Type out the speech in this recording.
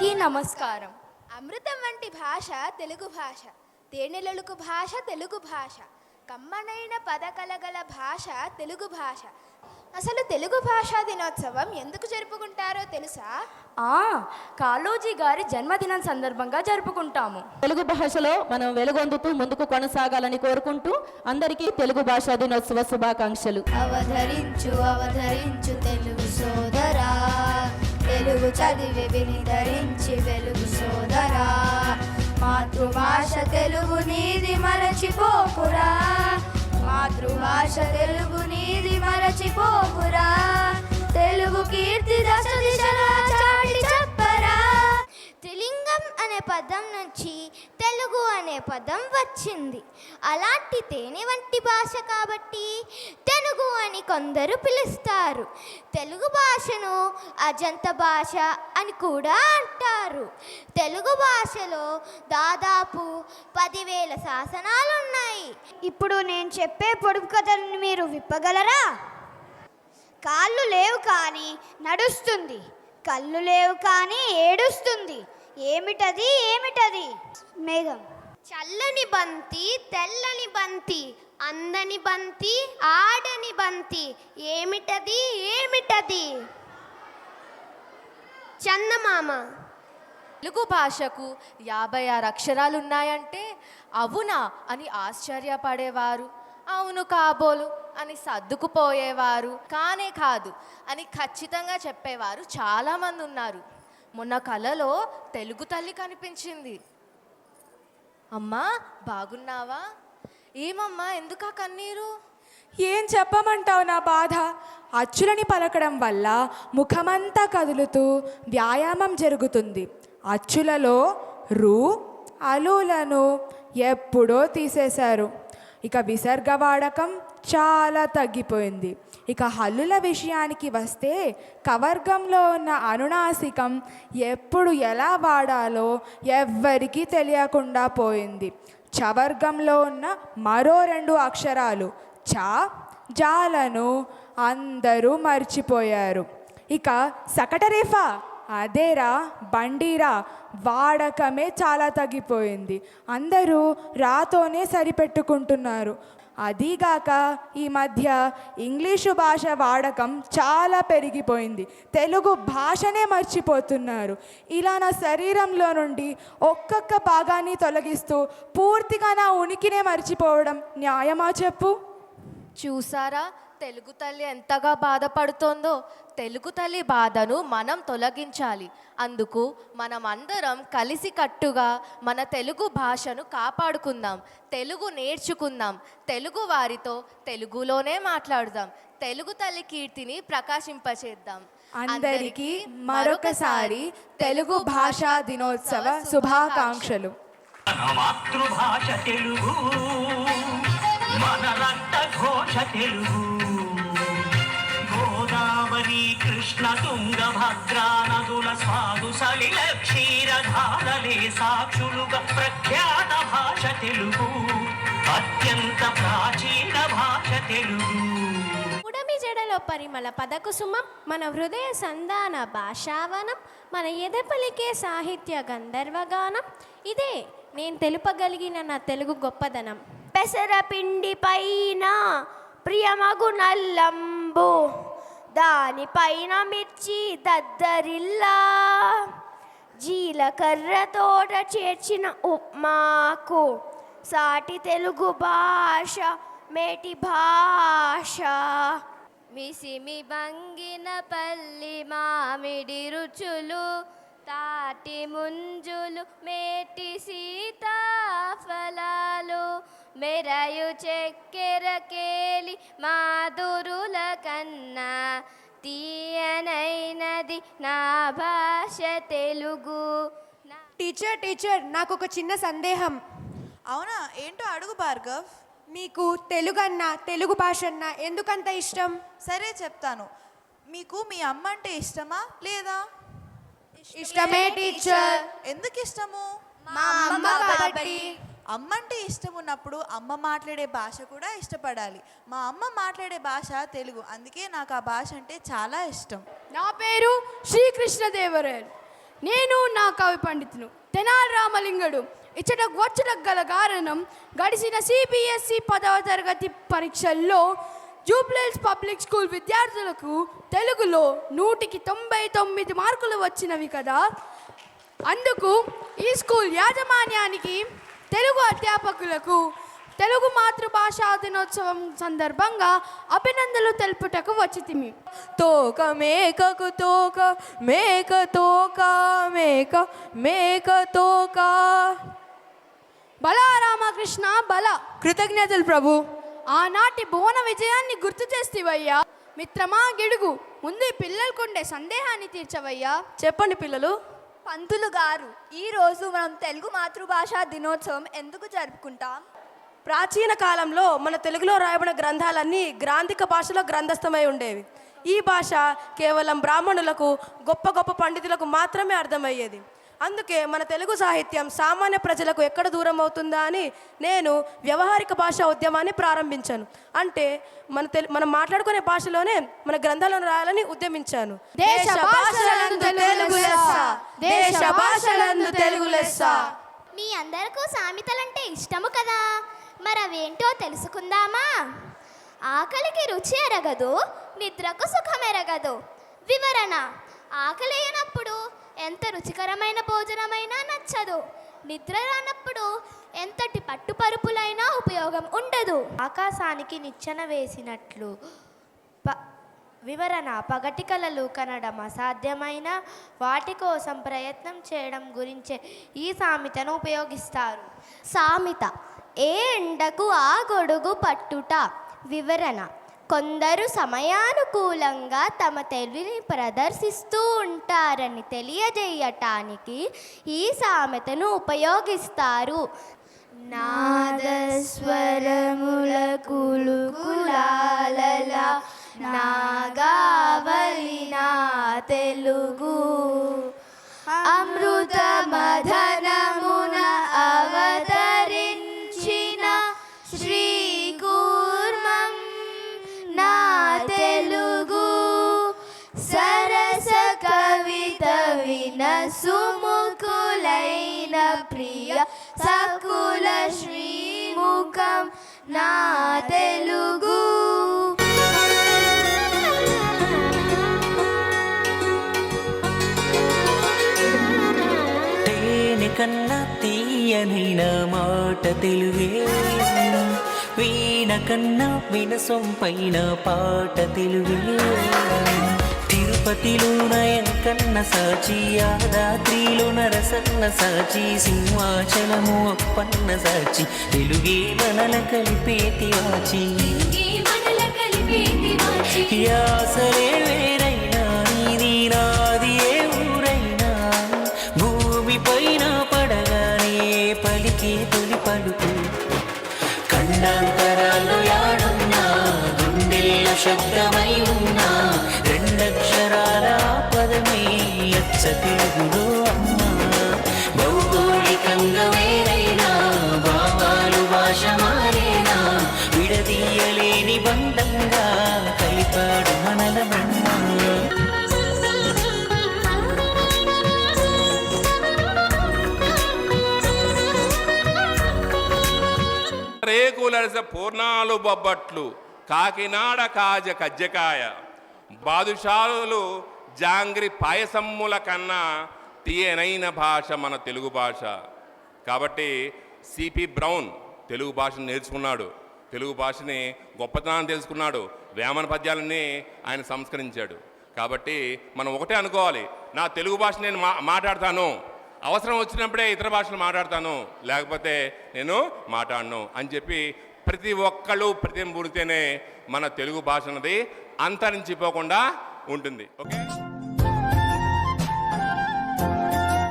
అందరికీ నమస్కారం. అమృతం వంటి భాష తెలుగు భాష, తేనెలొలుకు భాష తెలుగు భాష, కమ్మనైన పదకలగల భాష తెలుగు భాష. అసలు తెలుగు భాషా దినోత్సవం ఎందుకు జరుపుకుంటారో తెలుసా? కాళోజీ గారి జన్మదినం సందర్భంగా జరుపుకుంటాము. తెలుగు భాషలో మనం వెలుగొందుతూ ముందుకు కొనసాగాలని కోరుకుంటూ అందరికీ తెలుగు భాషా దినోత్సవ శుభాకాంక్షలు. అవధరించు అవధరించు తెలుగు సోదరా, తెలుగు చదివి వినిధరించి వెలుగు సోదరా, మాతృభాష తెలుగు నీది మరచిపోకురా, మాతృభాష తెలుగు నీది మరచిపోకురా, తెలుగు కీర్తి దశ దిశలా చాటి చెప్పరా. త్రిలింగం అనే పదం నుంచి తెలుగు అనే పదం వచ్చింది. అలాంటి తేనె వంటి భాష కాబట్టి తెలుగు అని కొందరు పిలుస్తారు. తెలుగు భాషను అజంత భాష అని కూడా అంటారు. తెలుగు భాషలో దాదాపు 10,000 శాసనాలు ఉన్నాయి. ఇప్పుడు నేను చెప్పే పొడుపు కథలను మీరు విప్పగలరా? కాళ్ళు లేవు కానీ నడుస్తుంది, కళ్ళు లేవు కానీ ఏడుస్తుంది. ఏమిటది ఏమిటది? మేఘం. చల్లని బంతి, తెల్లని బంతి, అందని బంతి, ఆడని బంతి, ఏమిటది ఏమిటది? చందమామ. తెలుగు భాషకు 56 అక్షరాలున్నాయంటే అవునా అని ఆశ్చర్యపడేవారు, అవును కాబోలు అని సర్దుకుపోయేవారు, కానే కాదు అని ఖచ్చితంగా చెప్పేవారు చాలామంది ఉన్నారు. మొన్న కలలో తెలుగు తల్లి కనిపించింది. అమ్మా బాగున్నావా? ఏమమ్మా ఎందుకా కన్నీరు? ఏం చెప్పమంటావు నా బాధ? అచ్చులని పలకడం వల్ల ముఖమంతా కదులుతూ వ్యాయామం జరుగుతుంది. అచ్చులలో రు అలులను ఎప్పుడో తీసేశారు. ఇక విసర్గ వాడకం చాలా తగ్గిపోయింది. ఇక హల్లుల విషయానికి వస్తే కవర్గంలో ఉన్న అనునాసికం ఎప్పుడు ఎలా వాడాలో ఎవ్వరికీ తెలియకుండా పోయింది. చవర్గంలో ఉన్న మరో 2 అక్షరాలు చ జాలను అందరూ మర్చిపోయారు. ఇక సకటరేఫా అదేరా బండిరా వాడకమే చాలా తగ్గిపోయింది. అందరూ రాతోనే సరిపెట్టుకుంటున్నారు. అదీగాక ఈ మధ్య ఇంగ్లీషు భాష వాడకం చాలా పెరిగిపోయింది. తెలుగు భాషనే మర్చిపోతున్నారు. ఇలా నా శరీరంలో నుండి ఒక్కొక్క భాగాన్ని తొలగిస్తూ పూర్తిగా నా ఉనికినే మర్చిపోవడం న్యాయమా చెప్పు? చూసారా తెలుగు తల్లి ఎంతగా బాధపడుతోందో? తెలుగు తల్లి బాధను మనం తొలగించాలి. అందుకు మనం అందరం కలిసికట్టుగా మన తెలుగు భాషను కాపాడుకుందాం, తెలుగు నేర్చుకుందాం, తెలుగు వారితో తెలుగులోనే మాట్లాడుదాం, తెలుగు తల్లి కీర్తిని ప్రకాశింపచేద్దాం. అందరికీ మరొకసారి తెలుగు భాషా దినోత్సవ శుభాకాంక్షలు. మాతృభాష తెలుగు, మన రక్త ఘోష తెలుగు. గోదావరి కృష్ణ తుంగ భద్రా నదుల స్వాదు సలిల క్షీరధారలే సాక్షులుగా ప్రఖ్యాత భాష తెలుగు, అత్యంత ప్రాచీన భాష తెలుగు. ఉడమి జడలో పరిమళ పదకుసుమం, మన హృదయ సంధాన భాషావనం, మన ఎదపలికే సాహిత్య గంధర్వగానం. ఇదే నేను తెలుపగలిగిన నా తెలుగు గొప్పదనం. పెసరపిండి పైన ప్రియమగు నల్లంబు, దానిపైన మిర్చి దద్దరిల్లా, జీలకర్ర తోట చేర్చిన ఉప్మాకు సాటి తెలుగు భాష మేటి భాష. మిసిమి బంగిన పల్లి మామిడి రుచులు, తాటి ముంజులు మేటి సీతాఫలాలు, మెరయు చక్కెర కేలి మాధురుల కన్నా తీయనైనది నా భాష తెలుగు. టీచర్ నాకు ఒక చిన్న సందేహం. అవునా? ఏంటో అడుగు భార్గవ్. మీకు తెలుగు అన్నా తెలుగు భాష అన్నా ఎందుకంత ఇష్టం? సరే చెప్తాను. మీకు మీ అమ్మ అంటే ఇష్టమా లేదా? ఇష్టమే టీచర్. ఎందుకు ఇష్టము? మా అమ్మ కాబట్టి. అమ్మ అంటే ఇష్టం ఉన్నప్పుడు అమ్మ మాట్లాడే భాష కూడా ఇష్టపడాలి. మా అమ్మ మాట్లాడే భాష తెలుగు, అందుకే నాకు ఆ భాష అంటే చాలా ఇష్టం. నా పేరు శ్రీకృష్ణదేవరాయలు. నేను నా కవి పండితును తెనాలి రామలింగుడు ఇచ్చటకు వచ్చటకు గల కారణం గడిచిన సిబిఎస్ఈ 10వ తరగతి పరీక్షల్లో జూబ్లీహిల్స్ పబ్లిక్ స్కూల్ విద్యార్థులకు తెలుగులో 100కి 99 మార్కులు వచ్చినవి కదా. అందుకు ఈ స్కూల్ యాజమాన్యానికి, తెలుగు అధ్యాపకులకు తెలుగు మాతృభాషా దినోత్సవం సందర్భంగా అభినందనలు తెలుపుటకు వచ్చితిమి. తోక మేకకు తోక, మేక తోక, మేక మేక తోక. బలా రామకృష్ణ బల. కృతజ్ఞతలు ప్రభు. ఆనాటి భువన విజయాన్ని గుర్తు చేస్తేవయ్యా. మిత్రమా గిడుగు, ముందు ఈ పిల్లలకుండే సందేహాన్ని తీర్చవయ్యా. చెప్పండి పిల్లలు. పంతులు గారు, ఈరోజు మనం తెలుగు మాతృభాషా దినోత్సవం ఎందుకు జరుపుకుంటాం? ప్రాచీన కాలంలో మన తెలుగులో రాయబడిన గ్రంథాలన్నీ గ్రాంధిక భాషలో గ్రంథస్థమై ఉండేవి. ఈ భాష కేవలం బ్రాహ్మణులకు, గొప్ప గొప్ప పండితులకు మాత్రమే అర్థమయ్యేది. అందుకే మన తెలుగు సాహిత్యం సామాన్య ప్రజలకు ఎక్కడ దూరం అవుతుందా అని నేను వ్యవహారిక భాషా ఉద్యమాన్ని ప్రారంభించాను. అంటే మనం మాట్లాడుకునే భాషలోనే మన గ్రంథాలను రాయాలని ఉద్యమించాను. దేశ భాషలందు తెలుగు లెస్స, దేశ భాషలందు తెలుగు లెస్స. మీ అందరికీ సామెతలంటే ఇష్టము కదా, మరి అవేంటో తెలుసుకుందామా? ఆకలికి రుచి ఎరగదు, నిద్రకు సుఖం ఎరగదు. వివరణ: ఆకలి అయినప్పుడు ఎంత రుచికరమైన భోజనమైనా నచ్చదు. నిద్ర రానప్పుడు ఎంతటి పట్టుపరుపులైనా ఉపయోగం ఉండదు. ఆకాశానికి నిచ్చెన వేసినట్లు వివరణ: పగటి కలలు కనడం అసాధ్యమైన వాటి కోసం ప్రయత్నం చేయడం గురించే ఈ సామెతను ఉపయోగిస్తారు. సామెత: ఏ ఎండకు ఆ గొడుగు పట్టుట. వివరణ: కొందరు సమయానుకూలంగా తమ తెలివిని ప్రదర్శిస్తూ ఉంటారని తెలియజేయటానికి ఈ సామెతను ఉపయోగిస్తారు. నాదస్వరముల కులుకులాలల నాగావళి నా తెలుగు అమృత మదనమున అవతరించిన శ్రీ కూర్మం నా తెలుగు సరస కవిత వినసుముకులైన ప్రియ సకుల శ్రీముఖం నా తెలుగు. తేనె కన్నా తీయనైన మాట తెలుగే, వీణ కన్నా వినసొంపైన పాట తెలుగే. తిరుపతిలో నయం కన్న సాచి, యాదాద్రిలో నరసన్న సాచి, సింహాచలము అప్పన్న సాచి, తెలుగే మనల కలిపేతి వాచి. యాసలే వేరైనా నీది నాది ఏ ఊరైనా, భూమి పైన పడగానే పలికే తొలి పలుకు. ఖండాంతరాల్లో యాడున్నా, గుండెల్లో శబ్దమై ఉన్నా, రెండక్షరాల పదమే అచ్చ తెలుగులో అమ్మా. భౌగోళికంగా వేరైనా, భావాలు భాష మారేనా, విడదీయలేని బంధంగా కలిపాడు మనల బ్రహ్మ. రేకులరస పూర్ణాలు బొబ్బట్లు, కాకినాడ కాజ కజ్జకాయ, బాదుషాలు జాంగ్రి పాయసమ్ముల కన్నా తీయనైన భాష మన తెలుగు భాష. కాబట్టి సిపి బ్రౌన్ తెలుగు భాషను నేర్చుకున్నాడు, తెలుగు భాషని గొప్పతనాన్ని తెలుసుకున్నాడు, వేమన పద్యాలన్నీ ఆయన సంస్కరించాడు. కాబట్టి మనం ఒకటే అనుకోవాలి, నా తెలుగు భాష నేను మాట్లాడతాను, అవసరం వచ్చినప్పుడే ఇతర భాషలు మాట్లాడతాను, లేకపోతే నేను మాట్లాడను అని చెప్పి ప్రతి ఒక్కళ్ళు ప్రతిబింబిస్తేనే మన తెలుగు భాష అన్నది అంతరించిపోకుండా ఉంటుంది. ఓకే.